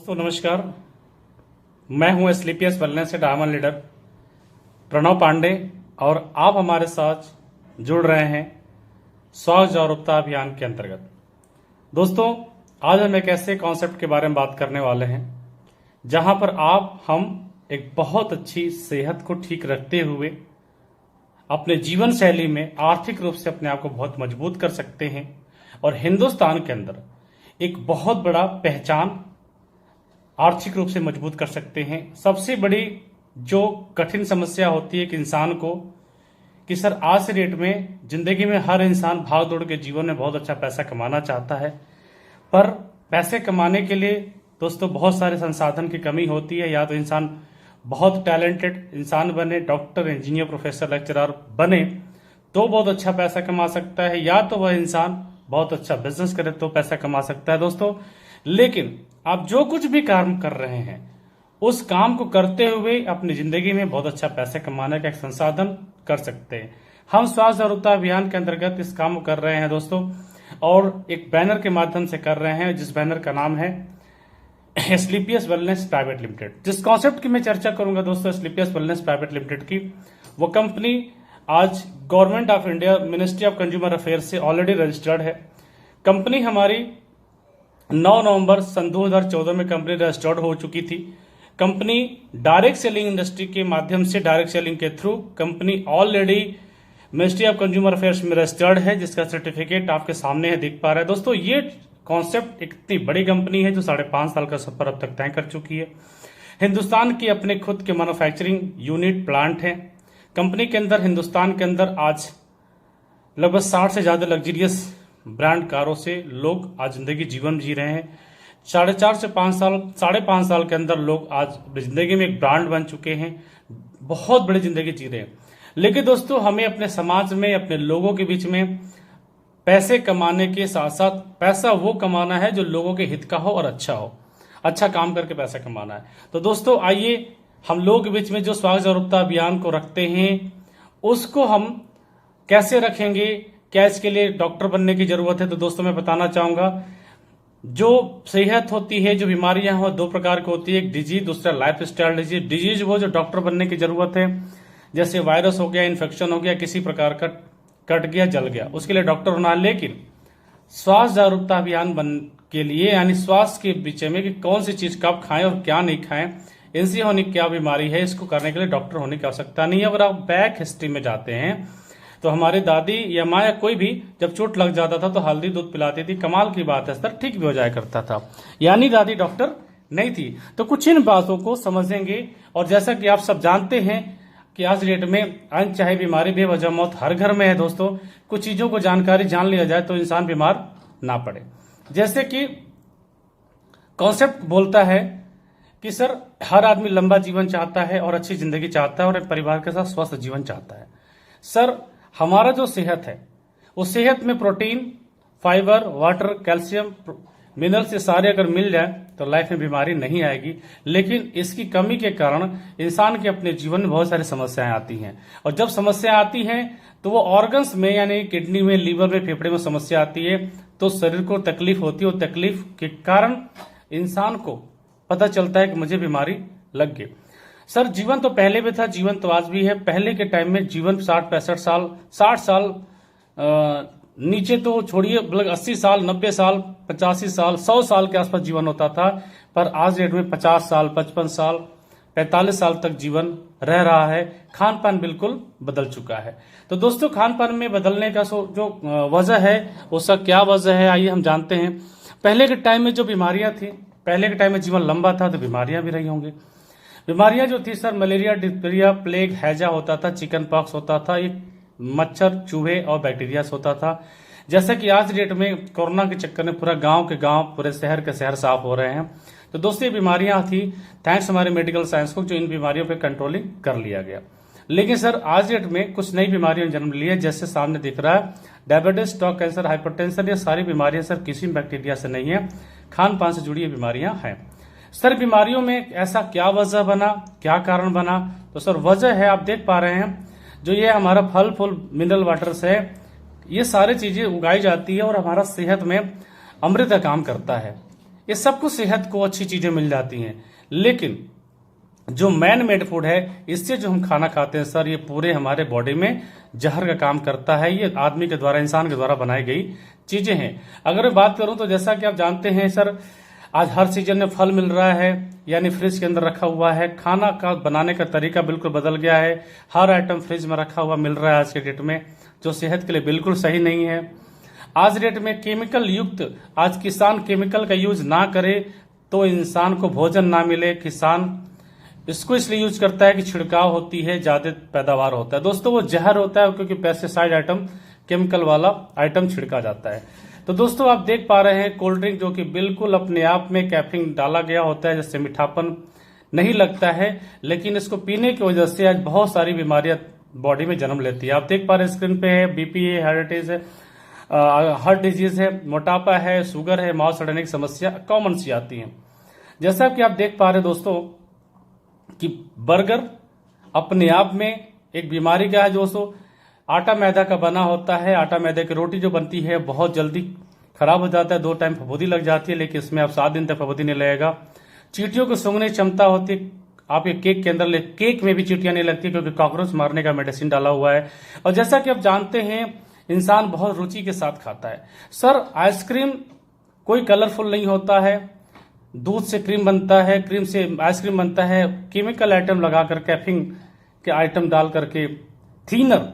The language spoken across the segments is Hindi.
दोस्तों नमस्कार। मैं हूं स्लीपियस वेलनेस से डायमंड लीडर प्रणव पांडे और आप हमारे साथ जुड़ रहे हैं स्वास्थ्य जागरूकता अभियान के अंतर्गत। दोस्तों आज हम एक ऐसे कॉन्सेप्ट के बारे में बात करने वाले हैं जहां पर हम एक बहुत अच्छी सेहत को ठीक रखते हुए अपने जीवन शैली में आर्थिक रूप से अपने आप को बहुत मजबूत कर सकते हैं और हिंदुस्तान के अंदर एक बहुत बड़ा पहचान आर्थिक रूप से मजबूत कर सकते हैं। सबसे बड़ी जो कठिन समस्या होती है कि इंसान को कि सर आज से डेट में जिंदगी में हर इंसान भाग दौड़ के जीवन में बहुत अच्छा पैसा कमाना चाहता है, पर पैसे कमाने के लिए दोस्तों बहुत सारे संसाधन की कमी होती है। या तो इंसान बहुत टैलेंटेड इंसान बने, डॉक्टर, इंजीनियर, प्रोफेसर, लेक्चरर बने तो बहुत अच्छा पैसा कमा सकता है, या तो वह इंसान बहुत अच्छा बिजनेस करे तो पैसा कमा सकता है दोस्तों। लेकिन आप जो कुछ भी काम कर रहे हैं उस काम को करते हुए अपनी जिंदगी में बहुत अच्छा पैसा कमाने का एक संसाधन कर सकते हैं। हम स्वास्थ्य जागरूकता अभियान के अंतर्गत इस काम को कर रहे हैं दोस्तों, और एक बैनर के माध्यम से कर रहे हैं जिस बैनर का नाम है स्लीपियस वेलनेस प्राइवेट लिमिटेड। जिस कॉन्सेप्ट की मैं चर्चा करूंगा दोस्तों स्लीपियस वेलनेस प्राइवेट लिमिटेड की, वो कंपनी आज government of India ministry of consumer affair से ऑलरेडी रजिस्टर्ड है। कंपनी हमारी 9 नवंबर सन 2014 में कंपनी रजिस्टर्ड हो चुकी थी। कंपनी डायरेक्ट सेलिंग इंडस्ट्री के माध्यम से डायरेक्ट सेलिंग के through company already ministry of consumer affairs में रजिस्टर्ड है, जिसका सर्टिफिकेट आपके सामने है, दिख पा रहा है दोस्तों। ये कॉन्सेप्ट एक इतनी बड़ी कंपनी है जो 5.5 साल का सफर अब तक तय कर चुकी है। हिंदुस्तान की अपने खुद के मैन्युफैक्चरिंग यूनिट प्लांट है कंपनी के अंदर। हिंदुस्तान के अंदर आज लगभग 60 से ज्यादा लग्जरियस ब्रांड कारों से लोग आज जिंदगी जीवन जी रहे हैं। 4.5 से 5.5 साल के अंदर लोग आज जिंदगी में एक ब्रांड बन चुके हैं, बहुत बड़ी जिंदगी जी रहे हैं। लेकिन दोस्तों हमें अपने समाज में, अपने लोगों के बीच में पैसे कमाने के साथ साथ पैसा वो कमाना है जो लोगों के हित का हो और अच्छा हो, अच्छा काम करके पैसा कमाना है। तो दोस्तों आइए हम लोगों के बीच में जो स्वास्थ्य जागरूकता अभियान को रखते हैं उसको हम कैसे रखेंगे, क्या इसके लिए डॉक्टर बनने की जरूरत है? तो दोस्तों मैं बताना चाहूंगा जो सेहत होती है, जो बीमारियां हो, 2 प्रकार की होती है, एक डिजीज, दूसरा लाइफ स्टाइल डिजीज। डिजीज वो जो डॉक्टर बनने की जरूरत है, जैसे वायरस हो गया, इन्फेक्शन हो गया, किसी प्रकार का कट गया, जल गया, उसके लिए डॉक्टर होना है। लेकिन स्वास्थ्य जागरूकता अभियान बन के लिए यानी स्वास्थ्य के विषय में कि कौन सी चीज कब खाएं और क्या नहीं खाएं, इनसे होने क्या बीमारी है, इसको करने के लिए डॉक्टर होने की आवश्यकता नहीं है। अगर आप बैक हिस्ट्री में जाते हैं तो हमारी दादी या माँ या कोई भी जब चोट लग जाता था तो हल्दी दूध पिलाती थी, कमाल की बात है सर, ठीक भी हो जाया करता था। यानी दादी डॉक्टर नहीं थी। तो कुछ इन बातों को समझेंगे। और जैसा कि आप सब जानते हैं कि आज डेट में अनचाही बीमारी, बेवजह मौत हर घर में है दोस्तों। कुछ चीजों को जानकारी जान लिया जाए तो इंसान बीमार ना पड़े। जैसे कि कॉन्सेप्ट बोलता है कि सर हर आदमी लंबा जीवन चाहता है और अच्छी जिंदगी चाहता है और एक परिवार के साथ स्वस्थ जीवन चाहता है। सर हमारा जो सेहत है उस सेहत में protein, fibre, water, calcium, minerals ये सारे अगर मिल जाए तो लाइफ में बीमारी नहीं आएगी। लेकिन इसकी कमी के कारण इंसान के अपने जीवन में बहुत सारी समस्याएं आती हैं, और जब समस्या आती हैं तो वो ऑर्गन्स में यानी किडनी में, लीवर में, फेफड़े में समस्या आती है तो शरीर को तकलीफ होती है। और तकलीफ के कारण इंसान को पता चलता है कि मुझे बीमारी लग गई। सर जीवन तो पहले भी था, जीवन तो आज भी है। पहले के टाइम में जीवन 60-65 साल, 60 साल नीचे तो छोड़िए, 80 साल, 90 साल, 85 साल, 100 साल के आसपास जीवन होता था। पर आज डेट में 50 साल, 55 साल, 45 साल तक जीवन रह रहा है। खान पान बिल्कुल बदल चुका है। तो दोस्तों खान पान में बदलने का जो वजह है उसका क्या वजह है आइए हम जानते हैं। पहले के टाइम में जो बीमारियां थी, पहले के टाइम में जीवन लंबा था तो बीमारियां भी रही होंगी। बीमारियां जो थी सर मलेरिया, डिप्थीरिया, प्लेग, हैजा होता था, चिकन पॉक्स होता था, ये मच्छर, चूहे और बैक्टीरिया होता था। जैसे कि आज डेट में कोरोना के चक्कर में पूरा गांव के गांव, पूरे शहर के शहर साफ हो रहे हैं। तो दोस्तों ये बीमारियां थी थैंक्स हमारे मेडिकल साइंस को, जो इन बीमारियों पे कंट्रोलिंग कर लिया गया। लेकिन सर आज डेट में कुछ नई बीमारियों ने जन्म लिया, जैसे सामने दिख रहा है डायबिटीज, स्टॉक कैंसर, हाइपरटेंशन। ये सारी बीमारियां सर किसी बैक्टीरिया से नहीं है, खान पान से जुड़ी ये बीमारियां हैं। सर बीमारियों में ऐसा क्या वजह बना, क्या कारण बना? तो सर वजह है, आप देख पा रहे हैं जो ये हमारा फल फूल मिनरल वाटर से ये सारी चीजें उगाई जाती है और हमारा सेहत में अमृत का काम करता है। ये सब कुछ सेहत को अच्छी चीजें मिल जाती हैं, लेकिन जो मैन मेड फूड है, इससे जो हम खाना खाते हैं सर, ये पूरे हमारे बॉडी में जहर का काम करता है। ये आदमी के द्वारा, इंसान के द्वारा बनाई गई चीजें हैं। अगर मैं बात करूं तो जैसा कि आप जानते हैं सर, आज हर सीजन में फल मिल रहा है, यानी फ्रिज के अंदर रखा हुआ है। खाना का बनाने का तरीका बिल्कुल बदल गया है। हर आइटम फ्रिज में रखा हुआ मिल रहा है आज के डेट में, जो सेहत के लिए बिल्कुल सही नहीं है। आज डेट में केमिकल युक्त, आज किसान केमिकल का यूज ना करे तो इंसान को भोजन ना मिले। किसान इसको इसलिए यूज करता है कि छिड़काव होती है, ज्यादा पैदावार होता है। दोस्तों वो जहर होता है, क्योंकि पेस्टिसाइड आइटम, केमिकल वाला आइटम छिड़का जाता है। तो दोस्तों आप देख पा रहे हैं कोल्ड ड्रिंक जो कि बिल्कुल अपने आप में कैफीन डाला गया होता है, जिससे मीठापन नहीं लगता है, लेकिन इसको पीने की वजह से आज बहुत सारी बीमारियां बॉडी में जन्म लेती है। आप देख पा रहे हैं स्क्रीन पे है, बीपी है, हार्ट है, हार्ट डिजीज है, मोटापा है, शुगर है, माउथ सड़ने की समस्या कॉमन सी आती है। जैसा कि आप देख पा रहे दोस्तों कि बर्गर अपने आप में एक बीमारी का है। दोस्तों आटा मैदा का बना होता है, आटा मैदे की रोटी जो बनती है बहुत जल्दी खराब हो जाता है, 2 टाइम फफूंदी लग जाती है, लेकिन इसमें आप 7 दिन तक फफूंदी नहीं लगेगा। चींटियों को सूंघने की क्षमता होती है, आप ये केक के अंदर केक में भी चींटियां नहीं लगती, क्योंकि कॉकरोच मारने का मेडिसिन डाला हुआ है। और जैसा कि आप जानते हैं इंसान बहुत रुचि के साथ खाता है। सर आइसक्रीम कोई कलरफुल नहीं होता है, दूध से क्रीम बनता है, क्रीम से आइसक्रीम बनता है, केमिकल आइटम लगाकर, कैफीन के आइटम डाल करके, थीनर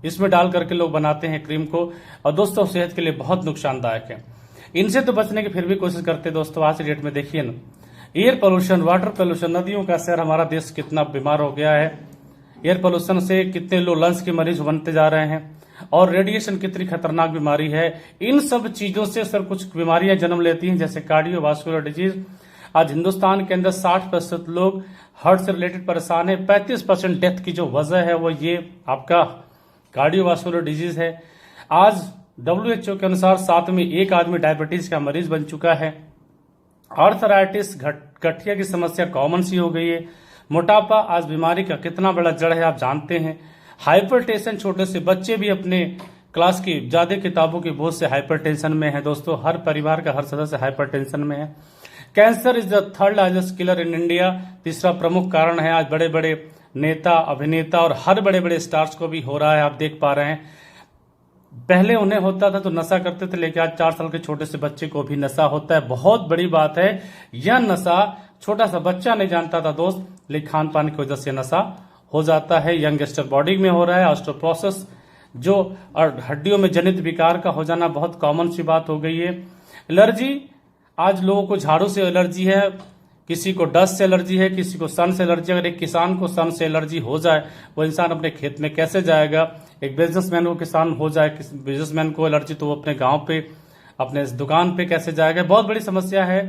इसमें डाल करके लोग बनाते हैं क्रीम को, और दोस्तों सेहत के लिए बहुत नुकसानदायक है। इनसे तो बचने की फिर भी कोशिश करते दोस्तों। आज की डेट में देखिए ना, एयर पोल्यूशन, वाटर पोल्यूशन, नदियों का शहर हमारा देश कितना बीमार हो गया है। एयर पोल्यूशन से कितने लोग लंग्स के मरीज बनते जा रहे हैं, और रेडिएशन कितनी खतरनाक बीमारी है। इन सब चीजों से सर कुछ बीमारियां जन्म लेती हैं, जैसे कार्डियोवास्कुलर डिजीज। आज हिंदुस्तान के अंदर 60% लोग हार्ट से रिलेटेड परेशान है। 35% डेथ की जो वजह है वो ये आपका कार्डियोवास्कुलर डिजीज है। आज WHO के अनुसार 7 में 1 आदमी डायबिटीज का मरीज बन चुका है। आर्थराइटिस, गठिया की समस्या कॉमन सी हो गई है। मोटापा आज बीमारी का कितना बड़ा जड़ है आप जानते हैं। हाइपरटेंशन, छोटे से बच्चे भी अपने क्लास की ज्यादा किताबों के बोझ से हाइपरटेंशन में है। दोस्तों हर परिवार का हर सदस्य हाइपरटेंशन में है। Cancer is the 3rd largest killer in India, तीसरा प्रमुख कारण है। आज बड़े बड़े नेता, अभिनेता और हर बड़े बड़े स्टार्स को भी हो रहा है, आप देख पा रहे हैं। पहले उन्हें होता था तो नशा करते थे, लेकिन आज 4 साल के छोटे से बच्चे को भी नशा होता है। बहुत बड़ी बात है, यह नशा छोटा सा बच्चा नहीं जानता था दोस्त, लेकिन खान पान की वजह से नशा हो जाता है। यंगस्टर बॉडी में हो रहा है। ऑस्टियोपोरोसिस जो हड्डियों में जनित विकार का हो जाना बहुत कॉमन सी बात हो गई है। एलर्जी, आज लोगों को झाड़ू से एलर्जी है, किसी को डस्ट से एलर्जी है, किसी को सन से एलर्जी। अगर एक किसान को सन से एलर्जी हो जाए, वो इंसान अपने खेत में कैसे जाएगा। एक बिजनेसमैन को किसान हो जाए, बिजनेसमैन को एलर्जी, तो वो अपने गांव पे, अपने दुकान पे कैसे जाएगा। बहुत बड़ी समस्या है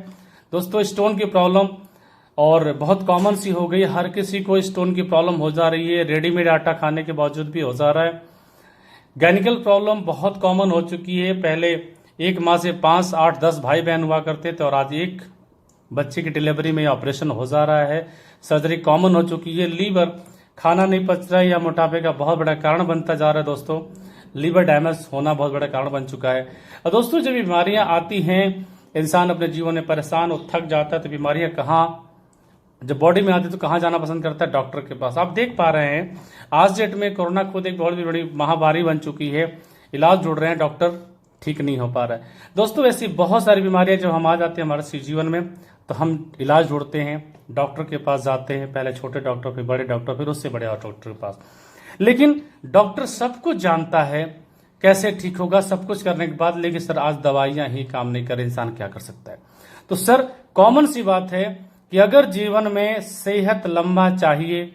दोस्तों। स्टोन की प्रॉब्लम और बहुत कॉमन सी हो गई, हर किसी को स्टोन की प्रॉब्लम हो जा रही है। रेडीमेड आटा खाने के बावजूद भी हो जा रहा है। गायनिकल प्रॉब्लम बहुत कॉमन हो चुकी है। पहले एक माँ से 5, 8, 10 भाई बहन हुआ करते थे, और आज एक बच्चे की डिलीवरी में ऑपरेशन हो जा रहा है। सर्जरी कॉमन हो चुकी है। लीवर, खाना नहीं पच रहा है, या मोटापे का बहुत बड़ा कारण बनता जा रहा है दोस्तों। लीवर डैमेज होना बहुत बड़ा कारण बन चुका है। और दोस्तों जब बीमारियां आती हैं, इंसान अपने जीवन में परेशान और थक जाता है, तो बीमारियां कहाँ जब बॉडी में आती है तो कहाँ जाना पसंद करता है? डॉक्टर के पास। आप देख पा रहे हैं आज डेट में कोरोना खुद एक बहुत बड़ी महामारी बन चुकी है। इलाज ढूंढ रहे हैं डॉक्टर, ठीक नहीं हो पा रहा है। दोस्तों ऐसी बहुत सारी बीमारियां जब हम आ जाती हैं हमारे जीवन में, तो हम इलाज ढूंढते हैं, डॉक्टर के पास जाते हैं, पहले छोटे डॉक्टर, फिर बड़े डॉक्टर, फिर उससे बड़े डॉक्टर के पास। लेकिन डॉक्टर सब कुछ जानता है, कैसे ठीक होगा, सब कुछ करने के बाद, लेकिन सर आज दवाइयां ही काम नहीं कर, इंसान क्या कर सकता है? तो सर कॉमन सी बात है कि अगर जीवन में सेहत लंबा चाहिए,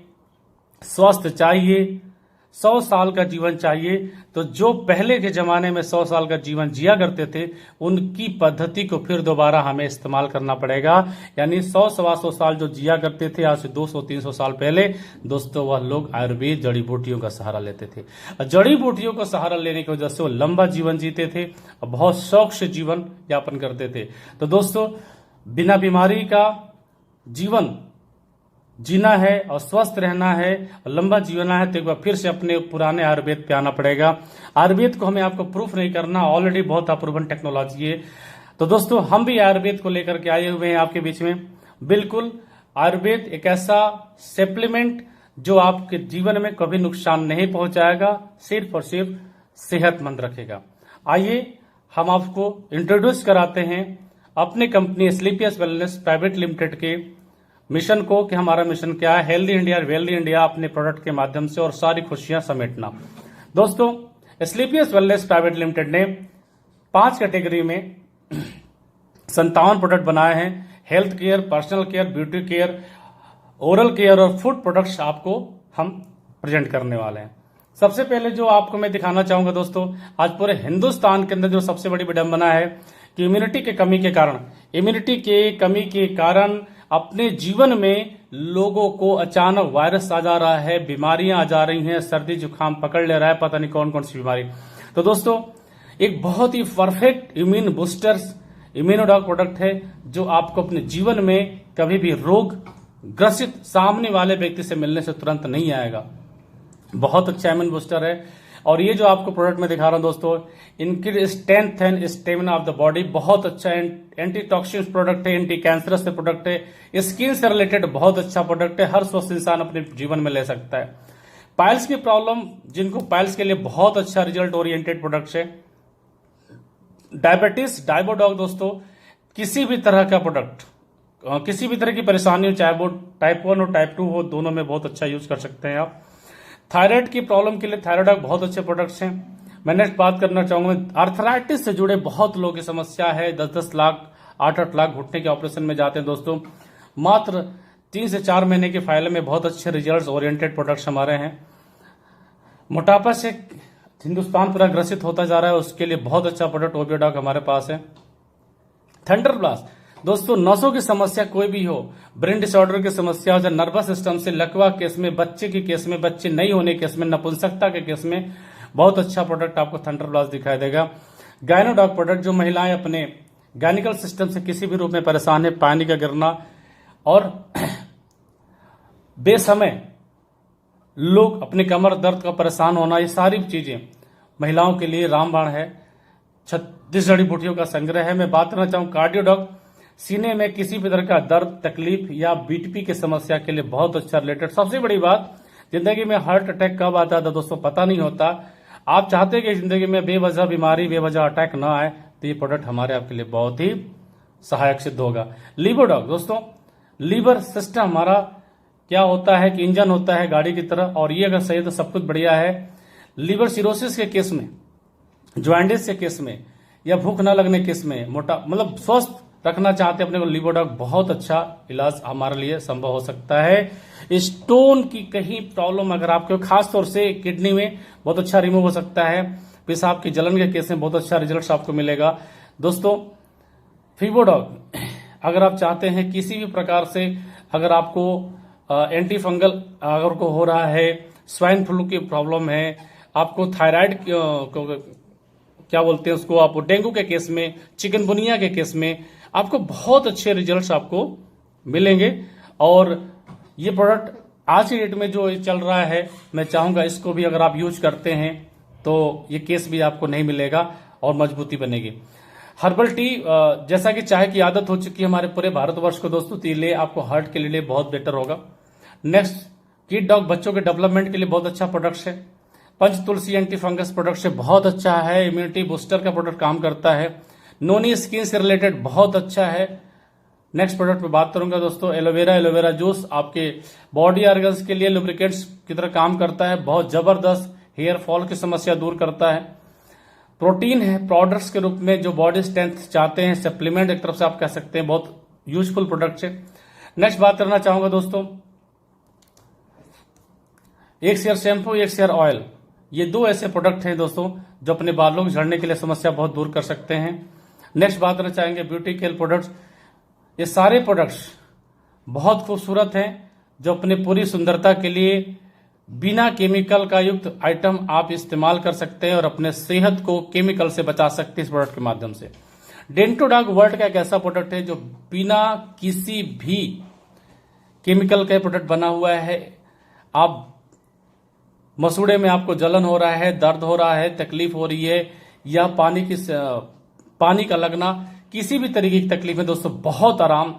स्वस्थ चाहिए, 100 साल का जीवन चाहिए, तो जो पहले के जमाने में 100 साल का जीवन जिया करते थे, उनकी पद्धति को फिर दोबारा हमें इस्तेमाल करना पड़ेगा। यानी 100-125 साल जो जिया करते थे आज से 200-300 साल पहले, दोस्तों वह लोग आयुर्वेद, जड़ी बूटियों का सहारा लेते थे। जड़ी बूटियों का सहारा लेने की वजह से वो लंबा जीवन जीते थे और बहुत शौक से जीवन यापन करते थे। तो दोस्तों बिना बीमारी का जीवन जीना है और स्वस्थ रहना है और लंबा जीना है, तो एक बार फिर से अपने पुराने आयुर्वेद पे आना पड़ेगा। आयुर्वेद को हमें आपको प्रूफ नहीं करना, ऑलरेडी बहुत अप्रूवन टेक्नोलॉजी है। तो दोस्तों हम भी आयुर्वेद को लेकर के आए हुए हैं आपके बीच में। बिल्कुल, आयुर्वेद एक ऐसा सप्लीमेंट जो आपके जीवन में कभी नुकसान नहीं पहुंचाएगा, सिर्फ और सिर्फ सेहतमंद रखेगा। आइए हम आपको इंट्रोड्यूस कराते हैं अपनी कंपनी स्लीपियस वेलनेस प्राइवेट लिमिटेड के मिशन को कि हमारा मिशन क्या है, हेल्दी इंडिया वेल्दी इंडिया अपने प्रोडक्ट के माध्यम से और सारी खुशियां समेटना। दोस्तों, स्लीपियस वेलनेस प्राइवेट लिमिटेड ने 5 कैटेगरी में 57 प्रोडक्ट बनाए हैं। Health care, personal care, beauty care, oral care और फूड प्रोडक्ट्स आपको हम प्रेजेंट करने वाले हैं। सबसे पहले जो आपको मैं दिखाना चाहूंगा दोस्तों, आज पूरे हिंदुस्तान के अंदर जो सबसे बड़ी विडंबना है कि इम्यूनिटी के कमी के कारण अपने जीवन में लोगों को अचानक वायरस आ जा रहा है, बीमारियां आ जा रही हैं, सर्दी जुकाम पकड़ ले रहा है, पता नहीं कौन कौन सी बीमारी। तो दोस्तों, एक बहुत ही perfect immune boosters Immunodog product है जो आपको अपने जीवन में कभी भी रोग ग्रसित सामने वाले व्यक्ति से मिलने से तुरंत नहीं आएगा। बहुत अच्छा इम्यून बूस्टर है। और ये जो आपको प्रोडक्ट में दिखा रहा हूं दोस्तों, इनकी strength and stamina of the body, बहुत अच्छा एंटी टॉक्सिन प्रोडक्ट है, एंटी कैंसरस प्रोडक्ट है, स्किन से रिलेटेड बहुत अच्छा प्रोडक्ट है, हर स्वस्थ इंसान अपने जीवन में ले सकता है। पाइल्स की प्रॉब्लम, जिनको पाइल्स के लिए बहुत अच्छा रिजल्ट ओरिएंटेड प्रोडक्ट है। डायबिटीज, डायबोडॉग दोस्तों, किसी भी तरह का प्रोडक्ट, किसी भी तरह की परेशानी हो, चाहे वो टाइप 1 और टाइप 2 हो, दोनों में बहुत अच्छा यूज कर सकते हैं आप। थायराइड की प्रॉब्लम के लिए थायराइडॉग बहुत अच्छे प्रोडक्ट्स हैं। मैं नेक्स्ट बात करना चाहूंगा, आर्थराइटिस से जुड़े बहुत लोगों की समस्या है, 10-10 लाख 8-8 लाख घुटने के ऑपरेशन में जाते हैं दोस्तों। मात्र 3 से 4 महीने के फाइल में बहुत अच्छे रिजल्ट्स ओरिएंटेड प्रोडक्ट्स हमारे हैं। मोटापा से हिंदुस्तान पूरा ग्रसित होता जा रहा है, उसके लिए बहुत अच्छा प्रोडक्ट ओबियोडॉग हमारे पास है। थंडर ब्लास्ट दोस्तों, नसों की समस्या कोई भी हो, ब्रेन डिसऑर्डर की समस्या हो, या नर्वस सिस्टम से, लकवा केस में, बच्चे के केस में, बच्चे नहीं होने केस में, नपुंसकता के केस में, बहुत अच्छा प्रोडक्ट आपको थंडर ब्लास्ट दिखाई देगा। गायनोडॉग प्रोडक्ट, जो महिलाएं अपने गायनिकल सिस्टम से किसी भी रूप में परेशान है, पानी का गिरना और बेसमय लोग अपने कमर दर्द का परेशान होना, ये सारी चीजें महिलाओं के लिए रामबाण है। 36 जड़ी बूटियों का संग्रह है। मैं बात करना चाहूँ कार्डियोडॉग, सीने में किसी भी तरह का दर्द, तकलीफ या बीपी की समस्या के लिए बहुत अच्छा रिलेटेड। सबसे बड़ी बात, जिंदगी में हार्ट अटैक कब आता था दोस्तों पता नहीं होता। आप चाहते हैं कि जिंदगी में बेवजह बीमारी, बेवजह अटैक ना आए, तो ये प्रोडक्ट हमारे आपके लिए बहुत ही सहायक सिद्ध होगा। लीवरडॉग दोस्तों, लीवर सिस्टम हमारा क्या होता है कि इंजन होता है गाड़ी की तरह, और ये अगर सही है तो सब कुछ बढ़िया है। लीवर सिरोसिस के केस में, ज्वाइंटिस के केस में, या भूख न लगने केस में, मोटा मतलब स्वस्थ रखना चाहते हैं अपने को, लीवरडॉग बहुत अच्छा इलाज हमारे लिए संभव हो सकता है। स्टोन की कहीं प्रॉब्लम अगर आपको, खास तौर से किडनी में, बहुत अच्छा रिमूव हो सकता है। पेशाब की जलन के केस में बहुत अच्छा रिजल्ट आपको मिलेगा। दोस्तों, फीवोडॉग, अगर आप चाहते हैं किसी भी प्रकार से, अगर आपको एंटी फंगल अगर को हो रहा है, स्वाइन फ्लू की प्रॉब्लम है, आपको थायराइड क्या बोलते हैं उसको, आप डेंगू के केस में, चिकनगुनिया के केस में, आपको बहुत अच्छे रिजल्ट्स आपको मिलेंगे। और ये प्रोडक्ट आज की डेट में जो चल रहा है, मैं चाहूंगा इसको भी अगर आप यूज करते हैं तो ये केस भी आपको नहीं मिलेगा और मजबूती बनेगी। हर्बल टी, जैसा कि चाय की आदत हो चुकी है हमारे पूरे भारतवर्ष को दोस्तों, तो ये आपको हार्ट के लिए बहुत बेटर होगा। नेक्स्ट, किड डॉग, बच्चों के डेवलपमेंट के लिए बहुत अच्छा प्रोडक्ट है। पंच तुलसी एंटी फंगस प्रोडक्ट से बहुत अच्छा है, इम्यूनिटी बूस्टर का प्रोडक्ट काम करता है। नोनी स्किन से रिलेटेड बहुत अच्छा है। नेक्स्ट प्रोडक्ट पे बात करूंगा दोस्तों, एलोवेरा जूस आपके बॉडी ऑर्गन्स के लिए लुब्रिकेंट्स की तरह काम करता है, बहुत जबरदस्त हेयर फॉल की समस्या दूर करता है। प्रोटीन है प्रोडक्ट्स के रूप में, जो बॉडी स्ट्रेंथ चाहते हैं, सप्लीमेंट एक तरफ से आप कह सकते हैं, बहुत यूजफुल प्रोडक्ट है। नेक्स्ट बात करना चाहूंगा दोस्तों, एक शेयर शैम्पू, एक शेयर ऑयल, ये 2 ऐसे प्रोडक्ट हैं दोस्तों जो अपने बालों के झड़ने के लिए समस्या बहुत दूर कर सकते हैं। नेक्स्ट बात करना चाहेंगे ब्यूटी केयर प्रोडक्ट्स। ये सारे प्रोडक्ट्स बहुत खूबसूरत हैं, जो अपने पूरी सुंदरता के लिए बिना केमिकल का युक्त आइटम आप इस्तेमाल कर सकते हैं और अपने सेहत को केमिकल से बचा सकते हैं इस प्रोडक्ट के माध्यम से। डेंटोडॉग वर्ल्ड का एक ऐसा प्रोडक्ट है जो बिना किसी भी केमिकल का प्रोडक्ट बना हुआ है। आप मसूड़े में आपको जलन हो रहा है, दर्द हो रहा है, तकलीफ हो रही है, या पानी का लगना, किसी भी तरीके की तकलीफ है दोस्तों बहुत आराम,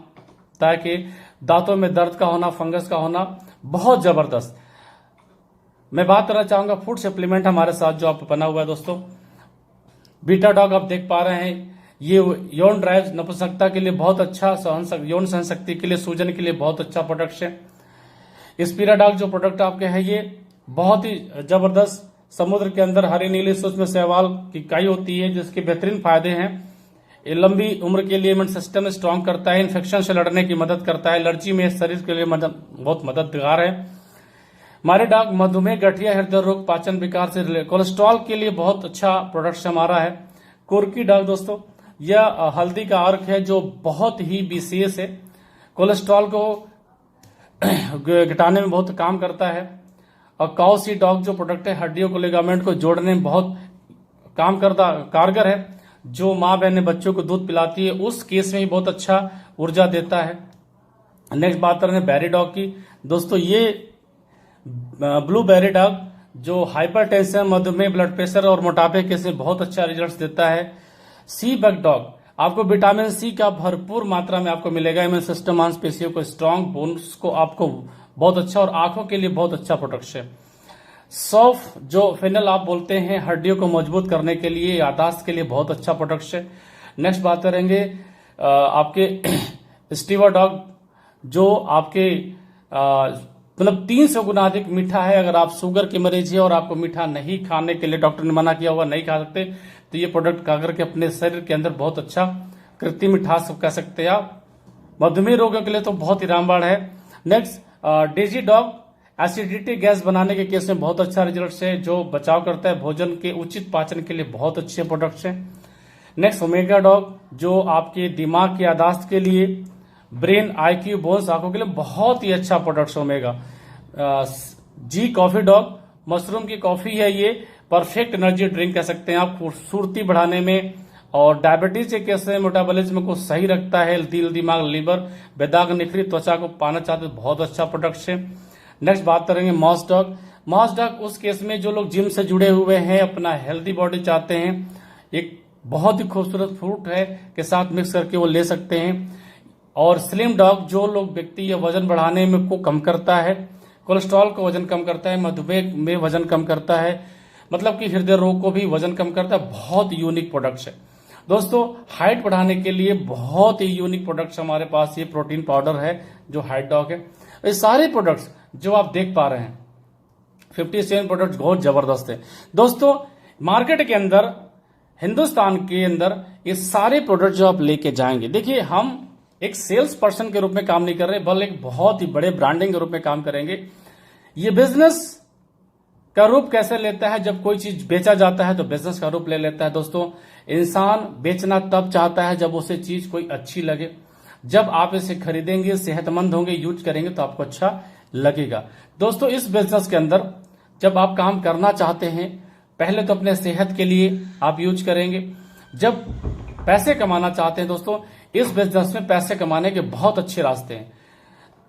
ताकि दांतों में दर्द का होना, फंगस का होना बहुत जबरदस्त। मैं बात करना चाहूंगा फूड सप्लीमेंट हमारे साथ जो आप बना हुआ है दोस्तों। बीटा डॉग आप देख पा रहे हैं, ये यौन ड्राइव नपुंसकता के लिए बहुत अच्छा, यौन सहन शक्ति के लिए, सूजन के लिए बहुत अच्छा प्रोडक्ट है। स्पीराडॉग जो प्रोडक्ट आपके है ये बहुत ही जबरदस्त, समुद्र के अंदर हरी नीली सूक्ष्म शैवाल की काई होती है जिसके बेहतरीन फायदे हैं। ये लंबी उम्र के लिए इम्यून सिस्टम स्ट्रांग करता है, इन्फेक्शन से लड़ने की मदद करता है, एलर्जी में शरीर के लिए बहुत मददगार है। हमारे डॉग मधुमेह, गठिया, हृदय रोग, पाचन विकार से, कोलेस्ट्रॉल के लिए बहुत अच्छा प्रोडक्ट हमारा है। कुर्की डॉग दोस्तों, यह हल्दी का अर्क है जो बहुत ही विशेष है, कोलेस्ट्रॉल को घटाने में बहुत काम करता है। और काउसी डॉग जो प्रोडक्ट है हड्डियों को, लिगामेंट को जोड़ने में बहुत काम करता, कारगर है। जो माँ बहन बच्चों को दूध पिलाती है उस केस में ही बहुत अच्छा ऊर्जा देता है। नेक्स्ट बात करें बैरी डॉग की दोस्तों, ये ब्लूबेरी डॉग जो हाइपरटेंशन, मधुमेह, ब्लड प्रेशर और मोटापे के से बहुत अच्छा रिजल्ट देता है। सी बग डॉग, आपको विटामिन सी का भरपूर मात्रा में आपको मिलेगा, इम्यून सिस्टम, मांसपेशियों को स्ट्रांग, बोन्स को आपको बहुत अच्छा, और आंखों के लिए बहुत अच्छा प्रोडक्ट है। सौफ जो फेनल आप बोलते हैं, हड्डियों को मजबूत करने के लिए, यादाश्त के लिए बहुत अच्छा प्रोडक्ट है। नेक्स्ट बात करेंगे आपके स्टीवा डॉग जो आपके मतलब 300 गुना अधिक मीठा है। अगर आप शुगर के मरीज हैं और आपको मीठा नहीं खाने के लिए डॉक्टर ने मना किया हुआ, नहीं खा सकते, तो ये प्रोडक्ट खा करके अपने शरीर के अंदर बहुत अच्छा कृत्रिम मिठास कह सकते हैं आप। मधुमेह रोगियों के लिए तो बहुत ही रामबाण है। Next Daisy dog, acidity gas बनाने के केस में बहुत अच्छा रिजल्ट है, जो बचाव करता है, भोजन के उचित पाचन के लिए बहुत अच्छे प्रोडक्ट्स हैं। नेक्स्ट ओमेगा डॉग जो आपके दिमाग की यादाश्त के लिए, ब्रेन, आईक्यू, बोन्स, आंखों के लिए बहुत ही अच्छा प्रोडक्ट ओमेगा। जी कॉफी डॉग, मशरूम की कॉफी है ये, परफेक्ट एनर्जी ड्रिंक कह सकते हैं आप, खूबसूरती बढ़ाने में और डायबिटीज के केस में मेटाबॉलिज्म को सही रखता है, दिल, दिमाग, लीवर, बेदाग, निखरी त्वचा को पाना चाहते हैं, बहुत अच्छा प्रोडक्ट है। नेक्स्ट बात करेंगे मॉस डॉग। मॉस डॉग उस केस में जो लोग जिम से जुड़े हुए हैं, अपना हेल्दी बॉडी चाहते हैं, एक बहुत ही खूबसूरत फ्रूट है के साथ मिक्स करके वो ले सकते हैं। और स्लिम डॉग जो लोग व्यक्ति या वजन बढ़ाने में को कम करता है, कोलेस्ट्रॉल को वजन कम करता है, मधुमेह में वजन कम करता है, मतलब कि हृदय रोग को भी वजन कम करता है, बहुत यूनिक प्रोडक्ट्स है दोस्तों। हाइट बढ़ाने के लिए बहुत ही यूनिक प्रोडक्ट्स हमारे पास, ये प्रोटीन पाउडर है जो हाइट डॉग है। ये सारे प्रोडक्ट्स जो आप देख पा रहे हैं 57 प्रोडक्ट्स बहुत जबरदस्त है दोस्तों। मार्केट के अंदर, हिंदुस्तान के अंदर ये सारे प्रोडक्ट जो आप लेके जाएंगे, देखिए हम एक सेल्स पर्सन के रूप में काम नहीं कर रहे, बल्कि एक बहुत ही बड़े ब्रांडिंग के रूप में काम करेंगे। ये बिजनेस का रूप कैसे लेता है, जब कोई चीज बेचा जाता है तो बिजनेस का रूप ले लेता है दोस्तों। इंसान बेचना तब चाहता है जब उसे चीज कोई अच्छी लगे, जब आप इसे खरीदेंगे, सेहतमंद होंगे, यूज करेंगे तो आपको अच्छा लगेगा दोस्तों। इस बिजनेस के अंदर जब आप काम करना चाहते हैं, पहले तो अपने सेहत के लिए आप यूज करेंगे। जब पैसे कमाना चाहते हैं दोस्तों, इस बिजनेस में पैसे कमाने के बहुत अच्छे रास्ते हैं।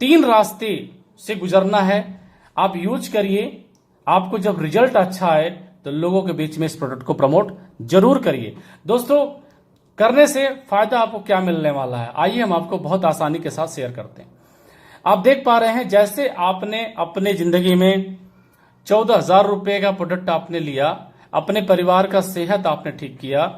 3 रास्ते से गुजरना है, आप यूज करिए। आपको जब रिजल्ट अच्छा आए तो लोगों के बीच में इस प्रोडक्ट को प्रमोट जरूर करिए दोस्तों। करने से फायदा आपको क्या मिलने वाला है, आइए हम आपको बहुत आसानी के साथ शेयर करते हैं। आप देख पा रहे हैं, जैसे आपने अपने जिंदगी में 14,000 रुपए का प्रोडक्ट आपने लिया, अपने परिवार का सेहत आपने ठीक किया,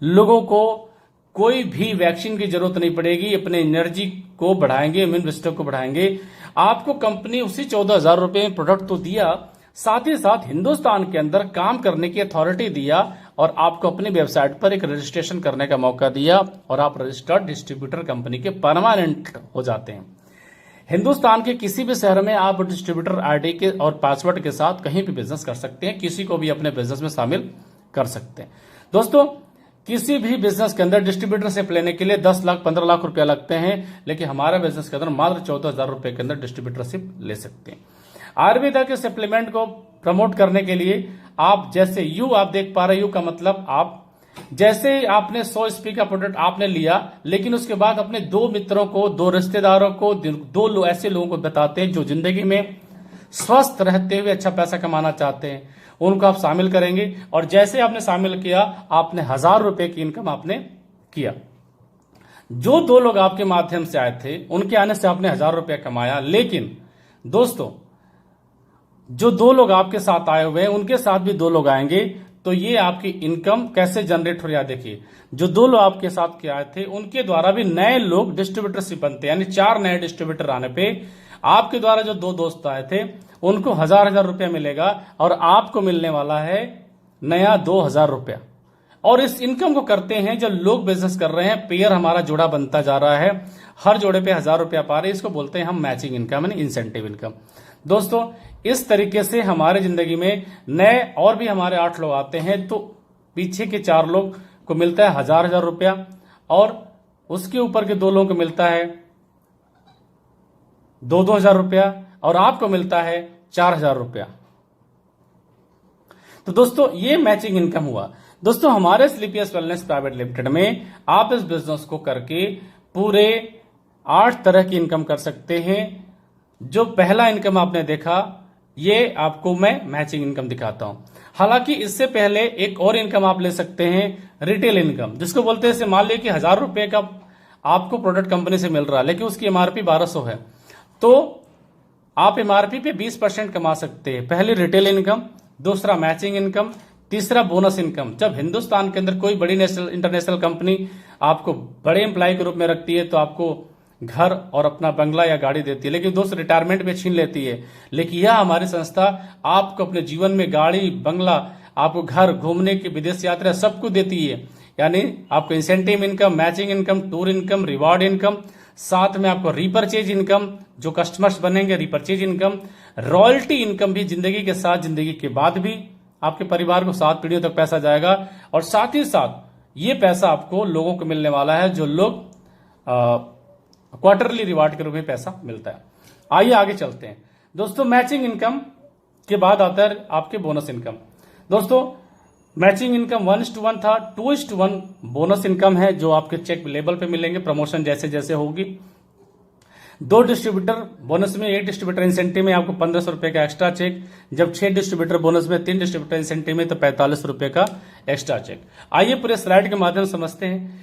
लोगों को कोई भी वैक्सीन की जरूरत नहीं पड़ेगी, अपने एनर्जी को बढ़ाएंगे, इम्यून सिस्टम को बढ़ाएंगे। आपको कंपनी उसी 14,000 रुपए में प्रोडक्ट तो दिया, साथ ही साथ हिंदुस्तान के अंदर काम करने की अथॉरिटी दिया, और आपको अपनी वेबसाइट पर एक रजिस्ट्रेशन करने का मौका दिया, और आप रजिस्टर्ड डिस्ट्रीब्यूटर कंपनी के परमानेंट हो जाते हैं। हिंदुस्तान के किसी भी शहर में आप डिस्ट्रीब्यूटर आईडी के और पासवर्ड के साथ कहीं भी बिजनेस कर सकते हैं, किसी को भी अपने बिजनेस में शामिल कर सकते हैं दोस्तों। किसी भी बिजनेस के अंदर डिस्ट्रीब्यूटरशिप लेने के लिए 10 लाख 15 लाख रुपया लगते हैं, लेकिन हमारा बिजनेस के अंदर मात्र 14,000 रुपए के अंदर डिस्ट्रीब्यूटरशिप ले सकते हैं। आयुर्वेदा के सप्लीमेंट को प्रमोट करने के लिए आप जैसे आप देख पा रहे, यू का मतलब आप जैसे ही आपने 100 SP का प्रोडक्ट आपने लिया, लेकिन उसके बाद अपने 2 मित्रों को, 2 रिश्तेदारों को, 2 ऐसे लोगों को बताते हैं जो जिंदगी में स्वस्थ रहते हुए अच्छा पैसा कमाना चाहते हैं, उनको आप शामिल करेंगे। और जैसे आपने शामिल किया, आपने 1,000 रुपए की इनकम आपने किया। जो 2 लोग आपके माध्यम से आए थे उनके आने से आपने 1000 रुपया कमाया, लेकिन दोस्तों जो 2 लोग आपके साथ आए हुए हैं उनके साथ भी 2 लोग आएंगे, तो ये आपकी इनकम कैसे जनरेट हो रही है। देखिए, जो 2 लोग आपके साथ के आए थे उनके द्वारा भी नए लोग डिस्ट्रीब्यूटरशिप बनते हैं, यानी 4 नए डिस्ट्रीब्यूटर आने पे आपके द्वारा जो 2 दोस्त आए थे उनको 1000 रुपया मिलेगा और आपको मिलने वाला है नया 2000 रुपया। और इस इनकम को करते हैं जब लोग बिजनेस कर रहे हैं, पेयर हमारा जोड़ा बनता जा रहा है, हर जोड़े पे 1000 रुपया पा रहे हैं, इसको बोलते हैं हम मैचिंग इनकम यानी इंसेंटिव इनकम। दोस्तों इस तरीके से हमारे जिंदगी में नए और भी हमारे 8 लोग आते हैं, तो पीछे के 4 लोग को मिलता है 1000 रुपया और उसके ऊपर के 2 लोगों को मिलता है 2,000 रुपया और आपको मिलता है 4000 रुपया। तो दोस्तों ये मैचिंग इनकम हुआ। दोस्तों हमारे स्लीपियस वेलनेस प्राइवेट लिमिटेड में आप इस बिजनेस को करके पूरे 8 तरह की इनकम कर सकते हैं। जो पहला इनकम आपने देखा, ये आपको मैं मैचिंग इनकम दिखाता हूं। हालांकि इससे पहले एक और इनकम आप ले सकते हैं, रिटेल इनकम, जिसको बोलते हैं, मान लीजिए कि 1000 रुपए का आपको प्रोडक्ट कंपनी से मिल रहा है लेकिन उसकी एमआरपी 1200 है, तो आप एमआरपी पे 20% कमा सकते हैं। पहली रिटेल इनकम, दूसरा मैचिंग इनकम, तीसरा बोनस इनकम। जब हिंदुस्तान के अंदर कोई बड़ी नेशनल इंटरनेशनल कंपनी आपको बड़े एम्प्लॉय के रूप में रखती है तो आपको घर और अपना बंगला या गाड़ी देती है, लेकिन दोस्त रिटायरमेंट में छीन लेती है। लेकिन यह हमारी संस्था आपको अपने जीवन में गाड़ी, बंगला, आपको घर, घूमने की विदेश यात्रा सब कुछ देती है। यानी आपको incentive income, matching income, tour income, reward income, साथ में आपको रिपर्चेज इनकम, जो कस्टमर्स बनेंगे रिपर्चेज इनकम, रॉयल्टी इनकम भी जिंदगी के साथ, जिंदगी के बाद भी आपके परिवार को 7 पीढ़ियों तक पैसा जाएगा। और साथ ही साथ ये पैसा आपको लोगों को मिलने वाला है, जो लोग क्वार्टरली रिवार्ड के रूप में पैसा मिलता है। आइए आगे चलते हैं दोस्तों। मैचिंग इनकम के बाद आता है आपके बोनस इनकम। दोस्तों मैचिंग इनकम 1:1 था, 2:1 बोनस इनकम है, जो आपके चेक लेवल पे मिलेंगे प्रमोशन जैसे जैसे होगी। 2 डिस्ट्रीब्यूटर बोनस में, 1 डिस्ट्रीब्यूटर इंसेंटिव में आपको 1500 रुपए का एक्स्ट्रा चेक, जब 6 डिस्ट्रीब्यूटर बोनस में, 3 डिस्ट्रीब्यूटर इंसेंटिव में तो 45 रुपए का एक्स्ट्रा चेक। आइए पूरे स्लाइड के माध्यम से समझते हैं।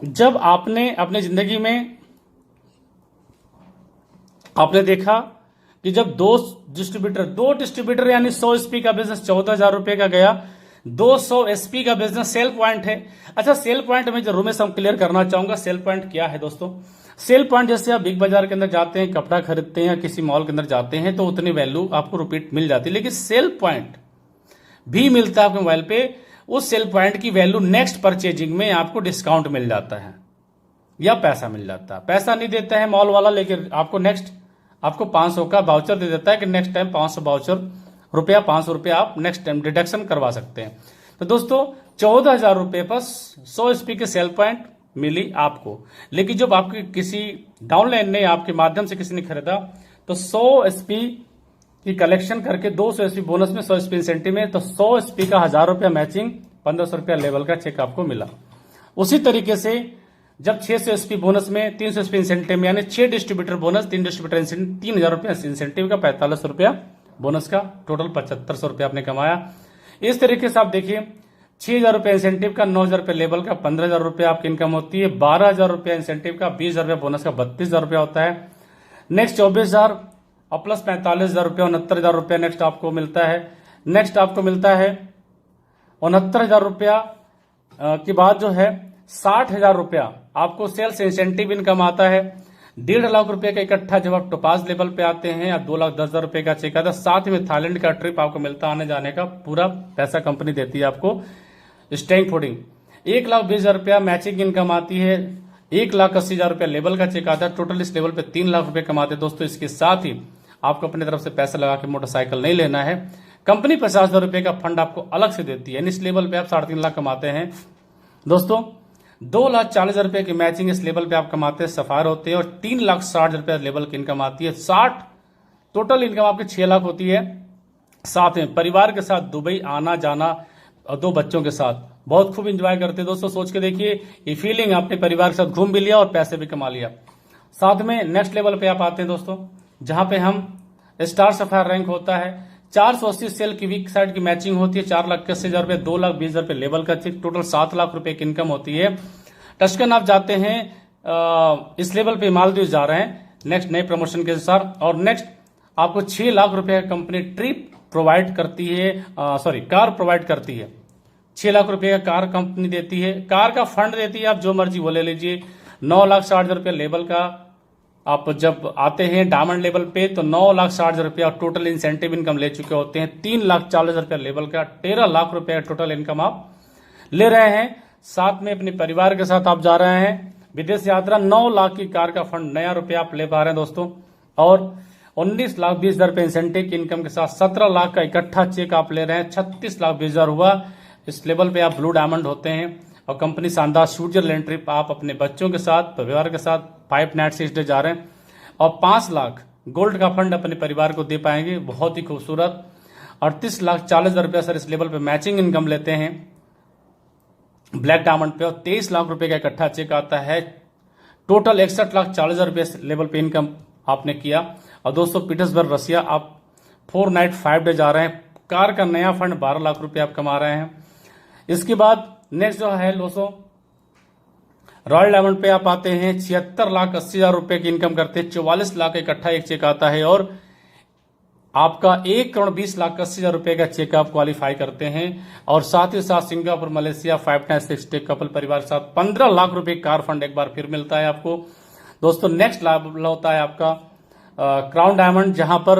जब आपने अपने जिंदगी में आपने देखा कि जब 2 डिस्ट्रीब्यूटर यानी 100 एसपी का बिजनेस 14,000 रुपए का गया, 200 एसपी का बिजनेस सेल पॉइंट है। अच्छा, सेल पॉइंट में जरूर मैं सब क्लियर करना चाहूंगा, सेल पॉइंट क्या है दोस्तों। सेल पॉइंट जैसे आप बिग बाजार के अंदर जाते हैं, कपड़ा खरीदते हैं या किसी मॉल के अंदर जाते हैं तो उतनी वैल्यू आपको रिपीट मिल जाती है, लेकिन सेल पॉइंट भी मिलता है आपके मोबाइल पे। उस सेल पॉइंट की वैल्यू नेक्स्ट परचेजिंग में आपको डिस्काउंट मिल जाता है या पैसा मिल जाता है। पैसा नहीं देता है मॉल वाला, लेकिन आपको 500 का वाउचर दे देता है कि नेक्स्ट टाइम 500 वाउचर रुपया 500 रुपया आप नेक्स्ट टाइम डिडक्शन करवा सकते हैं। तो दोस्तों 14,000 रुपये पर 100 एसपी के सेल पॉइंट मिली आपको। लेकिन जब आपकी किसी डाउनलाइन ने आपके माध्यम से किसी ने खरीदा तो 100 एसपी की कलेक्शन करके 200 एसपी बोनस में, 100 एसपी इंसेंटिव में, तो 100 एसपी का 1000 रुपया मैचिंग, 1500 रुपया लेवल का चेक आपको मिला। उसी तरीके से जब 600 एसपी बोनस में, 300 एसपी इंसेंटिव में, यानी 6 डिस्ट्रीब्यूटर बोनस, 3 डिस्ट्रीब्यूटर इंसेंटिव, 3000 रुपया इंसेंटिव का, 45 रुपया बोनस का, टोटल 7500 रुपया आपने कमाया। इस तरीके से आप देखिए 6000 रुपया इंसेंटिव का, 9000 रुपया लेवल का, 15000 रुपया आपकी इनकम होती है, 12000 रुपया इंसेंटिव का, 20000 रुपया बोनस का, 32000 रुपया होता है। नेक्स्ट 24000 और प्लस 45,000 रुपया, 69,000 रुपया नेक्स्ट आपको मिलता है। नेक्स्ट आपको मिलता है 69,000 रुपया के बाद जो है 60,000 रुपया आपको सेल्स इंसेंटिव इनकम आता है। 1.5 लाख रुपए का इकट्ठा जब आप टोपाज लेवल पे आते हैं, या 2,10,000 रुपए का चेक आता है। साथ में थाईलैंड का ट्रिप आपको मिलता है, आने जाने का पूरा पैसा कंपनी देती है आपको, स्टेइंग फूडिंग। 1,20,000 रुपया मैचिंग इनकम आती है, 1,80,000 रुपया लेवल का चेक आता है। टोटल इस लेवल पे 3 लाख रुपए कमाते हैं दोस्तों। इसके साथ ही आपको अपनी तरफ से पैसा लगा के मोटरसाइकिल नहीं लेना है, कंपनी 50,000 रुपए का फंड आपको अलग से देती है। इस लेवल पे आप 3.5 लाख कमाते हैं दोस्तों। 2,40,000 रुपए की मैचिंग इस लेवल पे आप कमाते हैं, सफायर होते हैं, और 3,60,000 रुपया लेवल की इनकम आती है। 60 टोटल इनकम आपकी 6 लाख होती है। साथ में परिवार के साथ दुबई आना जाना और 2 बच्चों के साथ बहुत खूब एंजॉय करते हैं दोस्तों। सोच के देखिए, ये फीलिंग अपने परिवार के साथ घूम भी लिया और पैसे भी कमा लिया। साथ में नेक्स्ट लेवल पे आप आते हैं दोस्तों, जहां पे हम स्टार सफायर रैंक होता है, 480 सेल की वीक साइड की मैचिंग होती है, 4,80,000 रुपए, 2,20,000 रुपए लेवल का चेक, टोटल 7 लाख रुपए की इनकम होती है। टस्कन आप जाते हैं इस लेवल पे मालदीव जा रहे हैं नेक्स्ट नए प्रमोशन के अनुसार। और नेक्स्ट आपको 6 लाख रुपए का कंपनी ट्रिप प्रोवाइड करती है, कार प्रोवाइड करती है। 6 लाख रुपए का कार कंपनी देती है, कार का फंड देती है, आप जो मर्जी वो ले लीजिए। 9,60,000 रुपया लेवल का आप जब आते हैं डायमंड लेवल पे तो 9,60,000 रुपया टोटल इंसेंटिव इनकम ले चुके होते हैं। 3,40,000 रुपया लेवल का 13 लाख रुपया टोटल इनकम आप ले रहे हैं। साथ में अपने परिवार के साथ आप जा रहे हैं विदेश यात्रा, 9 लाख की कार का फंड नया रुपया आप ले पा रहे हैं दोस्तों। और 19,20,000 रुपये इंसेंटिव की इनकम के साथ 17 लाख का इकट्ठा चेक आप ले रहे हैं। 36,20,000 हुआ, इस लेवल पे आप ब्लू डायमंड होते हैं। और कंपनी शानदार स्विट्जरलैंड ट्रिप आप अपने बच्चों के साथ परिवार के साथ 5 नाइट 6 डे जा रहे हैं। और 5 लाख गोल्ड का फंड अपने परिवार को दे पाएंगे, बहुत ही खूबसूरत। 38,40,000 रुपया सर इस लेवल पे मैचिंग इनकम लेते हैं ब्लैक डायमंड पे। और 23 लाख रुपए का इकट्ठा चेक आता है। टोटल 61,40,000 रुपये लेवल पे इनकम आपने किया। और दोस्तों पीटर्सबर्ग रसिया आप 4 नाइट 5 डे जा रहे हैं। कार का नया फंड 12 लाख रुपए आप कमा रहे हैं। इसके बाद नेक्स्ट जो है दोस्तों रॉयल डायमंड पे आप आते हैं, 76,80,000 रुपए की इनकम करते हैं। 44 लाख इकट्ठा एक चेक आता है। और आपका 1,20,80,000 रुपए का चेक आप क्वालिफाई करते हैं। और साथ ही साथ Singapore Malaysia 5 night 6 day couple परिवार के साथ 15 लाख रुपए कार फंड एक बार फिर मिलता है आपको दोस्तों। नेक्स्ट लाभ होता है आपका क्राउन डायमंड, जहां पर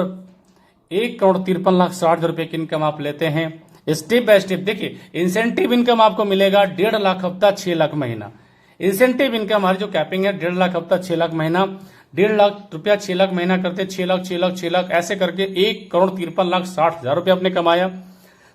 1,53,60,000 रुपए की इनकम आप लेते हैं। स्टेप बाय स्टेप देखिए, इंसेंटिव इनकम आपको मिलेगा 1.5 लाख हफ्ता 6 लाख महीना। इंसेंटिव इनकम हमारी जो कैपिंग है 1.5 लाख हफ्ता 6 लाख महीना, 1.5 लाख रुपया 6 लाख महीना करते 6 लाख 6 लाख 6 लाख ऐसे करके 1,53,60,000 रुपया आपने कमाया।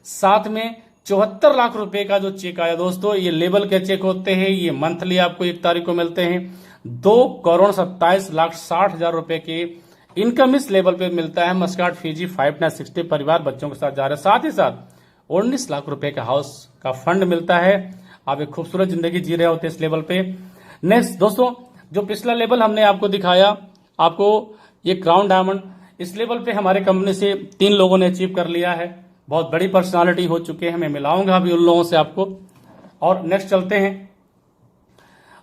साथ में 74 लाख रुपए का जो चेक आया दोस्तों, ये लेवल के चेक होते हैं, ये मंथली आपको 1 तारीख को मिलते हैं। 2,27,60,000 रुपए के इनकम इस लेवल पे मिलता है। मस्काट फिजी 5 नाइट 6 डे परिवार बच्चों के साथ जा रहे हैं। साथ ही साथ 19 लाख रुपए का हाउस का फंड मिलता है। आप एक खूबसूरत जिंदगी जी रहे होते हैं इस लेवल पे। नेक्स्ट दोस्तों जो पिछला लेवल हमने आपको दिखाया, आपको ये क्राउन डायमंड, इस लेवल पे हमारे कंपनी से 3 लोगों ने अचीव कर लिया है। बहुत बड़ी पर्सनालिटी हो चुके हैं, मैं मिलाऊंगा अभी उन लोगों से आपको। और नेक्स्ट चलते हैं,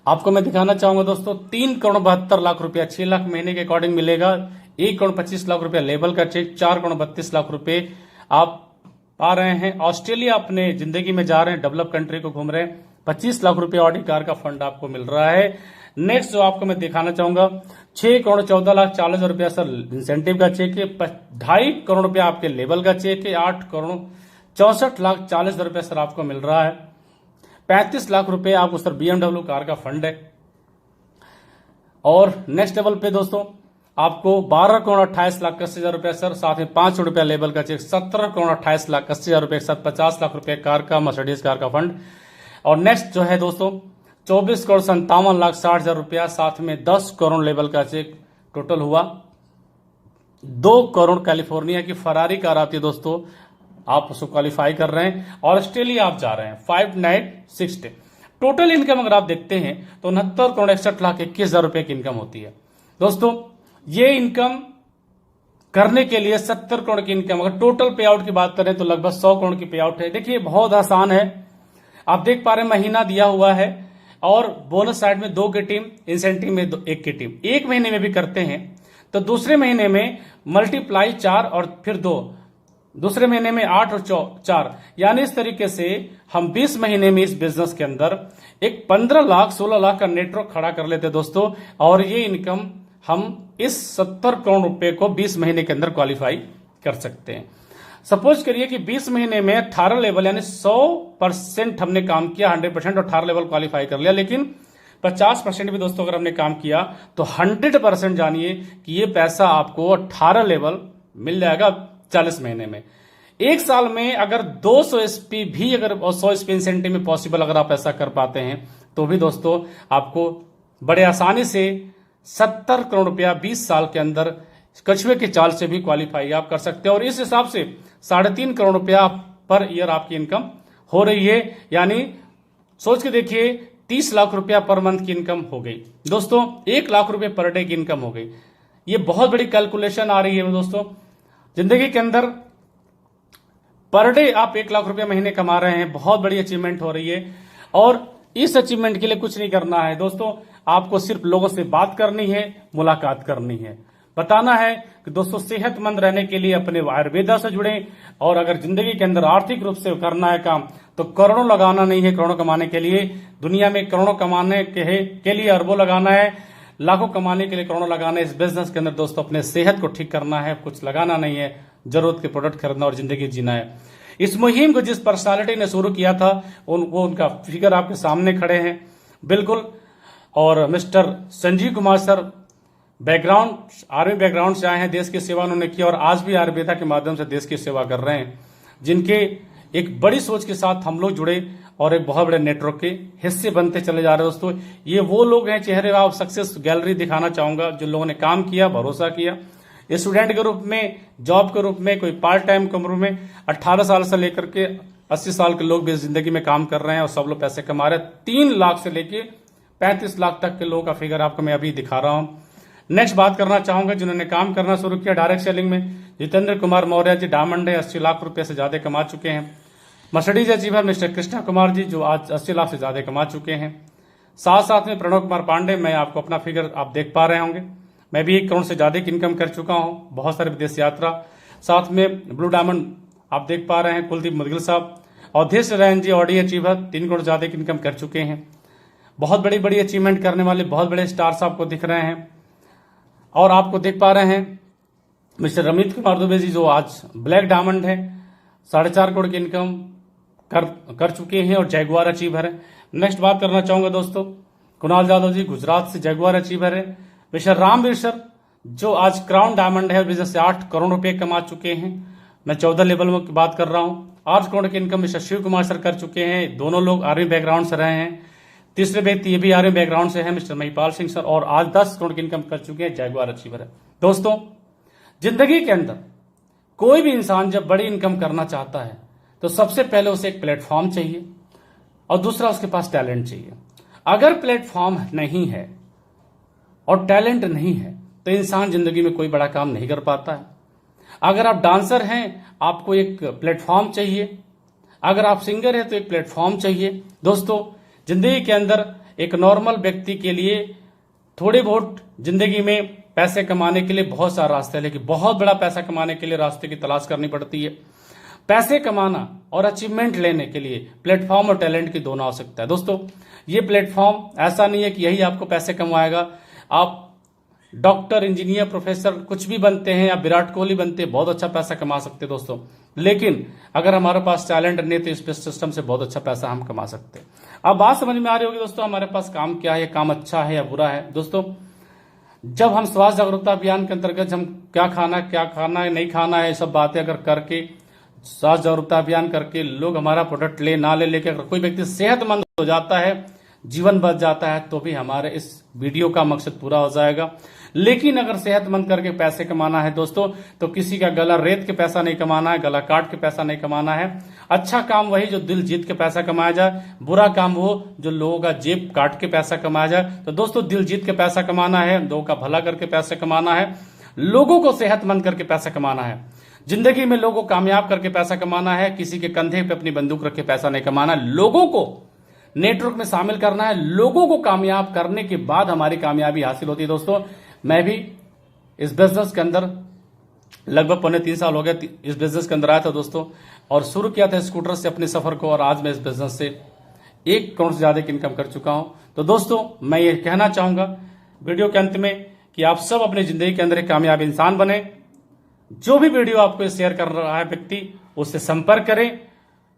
आपको मैं दिखाना चाहूंगा दोस्तों 3,72,00,000 रुपया 6 लाख महीने के अकॉर्डिंग मिलेगा। 1,25,00,000 रुपया लेवल का चेक, 4,32,00,000 रुपए आप पा रहे हैं। ऑस्ट्रेलिया अपने जिंदगी में जा रहे हैं, डेवलप कंट्री को घूम रहे हैं। 25 लाख रुपए ऑडी कार का फंड आपको मिल रहा है। नेक्स्ट जो आपको मैं दिखाना चाहूंगा 6,14,40,000 रुपया सर इंसेंटिव का चेक है। 2.5 करोड़ रुपया आपके लेवल का चेक है। 8,64,40,000 रुपया सर आपको मिल रहा है। 35 लाख रुपए आपको सर BMW कार का फंड है। और नेक्स्ट लेवल पे दोस्तों आपको 12,28,80,000 रुपया सर, साथ में 5 रुपया लेवल का चेक, 17,28,80,000 रुपये के साथ 50 लाख रुपए कार का मर्सिडीज कार का फंड। और नेक्स्ट जो है दोस्तों 24,57,60,000 रुपया, साथ में 10 करोड़ लेवल का चेक टोटल हुआ। 2 करोड़ कैलिफोर्निया की फरारी कार आती है दोस्तों, आप उसको क्वालिफाई कर रहे हैं। और ऑस्ट्रेलिया आप जा रहे हैं 5 नाइट 6 डे। टोटल इनकम अगर आप देखते हैं तो 69,61,21,000 रुपए की इनकम होती है दोस्तों। ये इनकम करने के लिए 70 करोड़ की इनकम, अगर टोटल पे आउट की बात करें तो लगभग 100 करोड़ की पे आउट है। देखिए बहुत आसान है, आप देख पा रहे हैं महीना दिया हुआ है और बोनस साइड में 2 की टीम, इंसेंटिव में 1 की टीम। 1 महीने में भी करते हैं तो दूसरे महीने में मल्टीप्लाई 4 और फिर 2, दूसरे महीने में 8 और 4, यानी इस तरीके से हम 20 महीने में इस बिजनेस के अंदर एक 15 लाख 16 लाख का नेटवर्क खड़ा कर लेते दोस्तों। और ये इनकम हम इस 70 करोड़ रुपए को 20 महीने के अंदर क्वालिफाई कर सकते हैं। सपोज करिए कि 20 महीने में 18 लेवल यानी 100% हमने काम किया, 100% 18 लेवल क्वालिफाई कर लिया। लेकिन 50% भी दोस्तों अगर हमने काम किया तो 100% जानिए कि ये पैसा आपको 18 लेवल मिल जाएगा 40 महीने में। 1 साल में अगर 200 एसपी भी अगर 100 एसपी इंसेंटिव में पॉसिबल अगर आप ऐसा कर पाते हैं तो भी दोस्तों आपको बड़े आसानी से 70 करोड़ रुपया 20 साल के अंदर कछुए की चाल से भी क्वालिफाई आप कर सकते हैं। और इस हिसाब से 3.5 करोड़ रुपया पर ईयर आपकी इनकम हो रही है, यानी सोच के देखिए 30 लाख रुपया पर मंथ की इनकम हो गई दोस्तों। 1 लाख रुपए पर डे की इनकम हो गई। ये बहुत बड़ी कैलकुलेशन आ रही है दोस्तों। जिंदगी के अंदर पर डे आप 1 लाख रुपए महीने कमा रहे हैं, बहुत बड़ी अचीवमेंट हो रही है। और इस अचीवमेंट के लिए कुछ नहीं करना है दोस्तों, आपको सिर्फ लोगों से बात करनी है, मुलाकात करनी है, बताना है कि दोस्तों सेहतमंद रहने के लिए अपने आयुर्वेदा से जुड़े। और अगर जिंदगी के अंदर आर्थिक रूप से करना है काम, तो करोड़ों लगाना नहीं है करोड़ों कमाने के लिए। दुनिया में करोड़ों कमाने के लिए अरबों लगाना है, लाखों कमाने के लिए करोड़ों लगाना है। इस बिजनेस के अंदर दोस्तों अपने सेहत को ठीक करना है, कुछ लगाना नहीं है, जरूरत के प्रोडक्ट खरीदना और जिंदगी जीना है। इस मुहिम को जिस पर्सनालिटी ने शुरू किया था उनका फिगर आपके सामने खड़े हैं बिल्कुल। और mister Sanjeev Kumar sir background, army background से आए हैं, देश की सेवा उन्होंने की और आज भी आयुर्वेदा के माध्यम से देश की सेवा कर रहे हैं, जिनके एक बड़ी सोच के साथ हम लोग जुड़े और एक बहुत बड़े नेटवर्क के हिस्से बनते चले जा रहे हैं दोस्तों। ये वो लोग हैं, चेहरे आप सक्सेस गैलरी दिखाना चाहूंगा, जो लोगों ने काम किया, भरोसा किया, स्टूडेंट के रूप में, जॉब के रूप में, कोई पार्ट टाइम के उम्र में 18 साल से लेकर के 80 साल के लोग भी जिंदगी में काम कर रहे हैं और सब लोग पैसे कमा रहे हैं। 3 लाख से लेके 35 लाख तक के लोगों का फिगर आपको मैं अभी दिखा रहा हूं। नेक्स्ट बात करना चाहूंगा जिन्होंने काम करना शुरू किया डायरेक्ट सेलिंग में, जितेंद्र कुमार मौर्य जी, डायमंड है, 80 लाख रुपए से ज्यादा कमा चुके हैं। Mercedes achiever mister Krishna Kumar ji, जो आज 80 लाख से ज्यादा कमा चुके हैं। साथ साथ में प्रणव कुमार पांडे, मैं आपको अपना फिगर आप देख पा रहे होंगे, मैं भी 1 करोड़ से ज्यादा की इनकम कर चुका हूं, बहुत सारे विदेश यात्रा। साथ में ब्लू डायमंड आप देख पा रहे हैं, कुलदीप मुदगिल साहब। और धीरेश रैन जी ऑडी अचीवर 3 करोड़ ज्यादा की इनकम कर चुके हैं। बहुत बड़ी बड़ी अचीवमेंट करने वाले बहुत बड़े स्टार्स आपको दिख रहे हैं। और आपको देख पा रहे हैं मिस्टर रमित कुमार दुबे जी, जो आज ब्लैक डायमंड है, 4.5 करोड़ की इनकम कर चुके हैं और जैगुआर अचीवर है। नेक्स्ट बात करना चाहूंगा दोस्तों, कुणाल यादव जी, गुजरात से जैगुआर अचीवर है। मिस्टर रामवीर सर, जो आज क्राउन डायमंड है, बिजनेस से 8 करोड़ रुपए कमा चुके हैं। मैं 14 लेवल में बात कर रहा हूं। 8 करोड़ की income mister Shiv Kumar sir कर चुके हैं, दोनों लोग आर्मी बैकग्राउंड से रहे हैं। तीसरे व्यक्ति ये भी आर्मी बैकग्राउंड से है, मिस्टर महिपाल सिंह सर, और आज 10 करोड़ की इनकम कर चुके हैं, जैगुआर अचीवर है। दोस्तों, जिंदगी के अंदर कोई भी इंसान जब बड़ी इनकम करना चाहता है तो सबसे पहले उसे एक प्लेटफॉर्म चाहिए और दूसरा उसके पास टैलेंट चाहिए। अगर प्लेटफॉर्म नहीं है और टैलेंट नहीं है तो इंसान जिंदगी में कोई बड़ा काम नहीं कर पाता है। अगर आप डांसर हैं, आपको एक प्लेटफॉर्म चाहिए। अगर आप सिंगर हैं तो एक प्लेटफॉर्म चाहिए। दोस्तों, जिंदगी के अंदर एक नॉर्मल व्यक्ति के लिए थोड़े बहुत जिंदगी में पैसे कमाने के लिए बहुत सारा रास्ते है, लेकिन बहुत बड़ा पैसा कमाने के लिए रास्ते की तलाश करनी पड़ती है। पैसे कमाना और अचीवमेंट लेने के लिए प्लेटफॉर्म और टैलेंट की दोनों आवश्यकता है। दोस्तों, ये प्लेटफॉर्म ऐसा नहीं है कि यही आपको पैसे कमाएगा। आप डॉक्टर, इंजीनियर, प्रोफेसर कुछ भी बनते हैं, या विराट कोहली बनते हैं, बहुत अच्छा पैसा कमा सकते हैं दोस्तों। लेकिन अगर हमारे पास टैलेंट नहीं तो इस सिस्टम से बहुत अच्छा पैसा हम कमा सकते हैं। अब बात समझ में आ रही होगी दोस्तों, हमारे पास काम क्या है, काम अच्छा है या बुरा है। दोस्तों, जब हम स्वास्थ्य जागरूकता अभियान के अंतर्गत हम क्या खाना है, नहीं खाना है, सब बातें अगर करके स्वास्थ्य जागरूकता अभियान करके लोग हमारा प्रोडक्ट ले ना ले लेके अगर कोई व्यक्ति सेहतमंद हो जाता है, जीवन बच जाता है, तो भी हमारे इस वीडियो का मकसद पूरा हो जाएगा। लेकिन अगर सेहतमंद करके पैसे कमाना है दोस्तों, तो किसी का गला रेत के पैसा नहीं कमाना है, गला काट के पैसा नहीं कमाना है। अच्छा काम वही जो दिल जीत के पैसा कमाया जाए, बुरा काम वो जो लोगों का जेब काट के पैसा कमाया जाए। तो दोस्तों, दिल जीत के पैसा कमाना है, लोगों का भला करके पैसा कमाना है, लोगों को सेहतमंद करके पैसा कमाना है, जिंदगी में लोगों को कामयाब करके पैसा कमाना है। किसी के कंधे पे अपनी बंदूक रख के पैसा नहीं कमाना है, लोगों को नेटवर्क में शामिल करना है। लोगों को कामयाब करने के बाद हमारी कामयाबी हासिल होती है। दोस्तों, मैं भी इस बिजनेस के अंदर लगभग 3.25 साल हो गए इस बिजनेस के अंदर आया था दोस्तों, और शुरू किया था स्कूटर से अपने सफर को, और आज मैं इस बिजनेस से 1 करोड़ से ज्यादा की इनकम कर चुका हूं। तो दोस्तों, मैं ये कहना चाहूंगा वीडियो के अंत में कि आप सब अपनी जिंदगी के अंदर एक कामयाब इंसान बने। जो भी वीडियो आपको शेयर कर रहा है व्यक्ति, उससे संपर्क करें।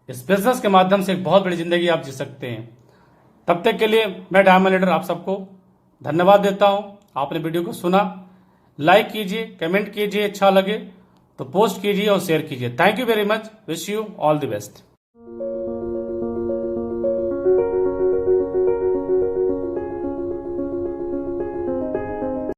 इस बिजनेस के माध्यम से एक बहुत बड़ी जिंदगी आप जी सकते हैं। तब तक के लिए मैं डायमंड लीडर आप सबको धन्यवाद देता हूं। आपने वीडियो को सुना, लाइक कीजिए, कमेंट कीजिए, अच्छा लगे तो पोस्ट कीजिए और शेयर कीजिए। Thank you very much, wish you all the best.